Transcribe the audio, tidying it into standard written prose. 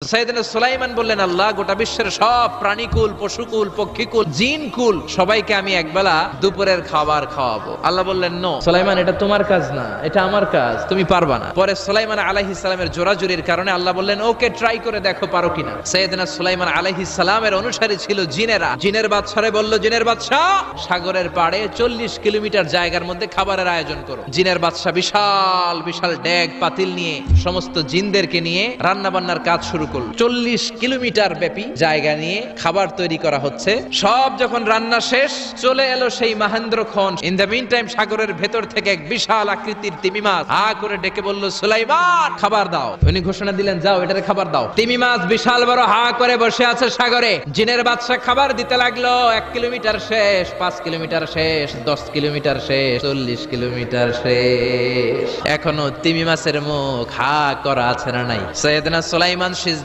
সাইয়েদনা সুলাইমান বললেন, আল্লাহ, গোটা বিশ্বের সব প্রাণীকুল, পশুকুল, পক্ষীকুল, জিনকুল সবাইকে আমি একবেলা দুপুরের খাবার খাওয়াবো। আল্লাহ বললেন, নো সুলাইমান, এটা তোমার কাজ না, এটা আমার কাজ, তুমি পারবা না। পরে সুলাইমান আলাইহিস সালামের জোরাজুরির কারণে আল্লাহ বললেন, ওকে, ট্রাই করে দেখো পারো কিনা। সাইয়েদনা সুলাইমান আলাইহিস সালামের অনুসারী ছিল জিনেরা। জিনের বাদশারে বলল, জিনের বাদশা, সাগরের পাড়ে 40 কিলোমিটার জায়গার মধ্যে খাবারের আয়োজন করো। জিনের বাদশা বিশাল বিশাল ডেগ পাতিল নিয়ে সমস্ত জিনদেরকে নিয়ে রান্না বান্নার কাজ শুরু করল। 40 কিলোমিটার ব্যাপী জায়গা নিয়ে খাবার তৈরি করা হচ্ছে। সব যখন রান্না শেষ, চলে এলো সেই মহেন্দ্রক্ষণ। ইন দ্য মিন টাইম সাগরের ভেতর থেকে এক বিশাল আকৃতির তিমি মাছ হা করে ডেকে বলল, সুলাইমান, খাবার দাও। উনি ঘোষণা দিলেন, যাও, এটারে খাবার দাও। তিমি মাছ বিশাল বড় হা করে বসে আছে সাগরে। জিনের বাদশা খাবার দিতে লাগলো। 1 কিলোমিটার শেষ, 5 কিলোমিটার শেষ, 10 কিলোমিটার শেষ, 40 কিলোমিটার শেষ। এখনো তিমি মাছের মুখ হা করা আছে না নাই? সাইয়েদনা সুলাইমান, শি ইজ